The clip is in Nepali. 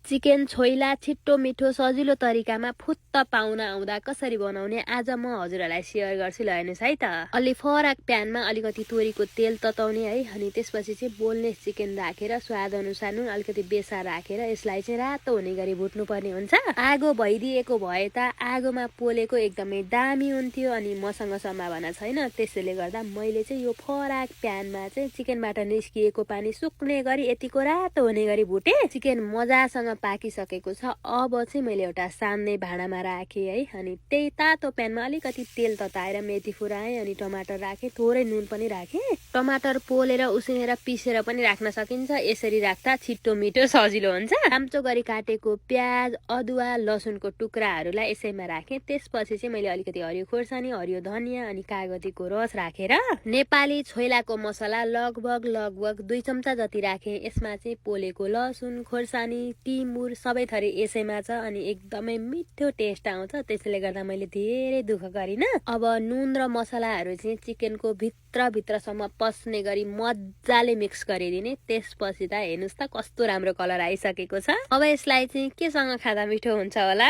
चिकन छोइला छिट्टो मिठो सजिलो तरिकामा फुत्त पाउन आउँदा कसरी बनाउने आज म हजुरहरूलाई सेयर गर्छु। ल हेर्नुहोस् है त। अलि फरक प्यानमा अलिकति तोरीको तेल तताउने है, अनि त्यसपछि चाहिँ बोनलेस चिकन राखेर स्वाद अनुसार नुन अलिकति बेसा राखेर यसलाई चाहिँ रातो हुने गरी भुट्नुपर्ने हुन्छ। आगो भइदिएको भए त आगोमा पोलेको एकदमै दामी हुन्थ्यो, अनि मसँग सम्भावना छैन, त्यसैले गर्दा मैले चाहिँ यो फरक प्यानमा चाहिँ चिकनबाट निस्किएको पानी सुक्ने गरी यतिको रातो हुने गरी भुटे। चिकन मजासँग पाकिसकेको छ। अब चाहिँ मैले एउटा सान्ने भाँडामा राखेँ है, अनि त्यही तातो प्यानमा अलिकति तेल तताएर मेथी फुराएँ, अनि टमाटर राखेँ, थोरै नुन पनि राखेँ। टमाटर पोलेर उसिनेर पिसेर पनि राख्न सकिन्छ। यसरी राख्दा छिट्टो मिठो सजिलो हुन्छ। चाम्चो गरी काटेको प्याज, अदुवा, लसुनको टुक्राहरूलाई यसैमा राखेँ। त्यसपछि चाहिँ मैले अलिकति हरियो खोर्सानी, हरियो धनियाँ अनि कागतीको रस राखेर नेपाली छोइलाको मसला लगभग 2 चम्चा जति राखेँ। यसमा चाहिँ पोलेको लसुन, खोर्सानी, टिमुर सबै थरी यसैमा छ, अनि एकदमै मिठो टेस्ट आउँछ। त्यसैले गर्दा मैले धेरै दुःख गरिनँ। अब नुन र मसलाहरू चाहिँ चिकनको भित्रसम्म पस्ने गरी मजाले मिक्स गरिदिने। त्यसपछि त हेर्नुहोस् त कस्तो राम्रो कलर आइसकेको छ। अब यसलाई चाहिँ केसँग खाँदा मिठो हुन्छ होला।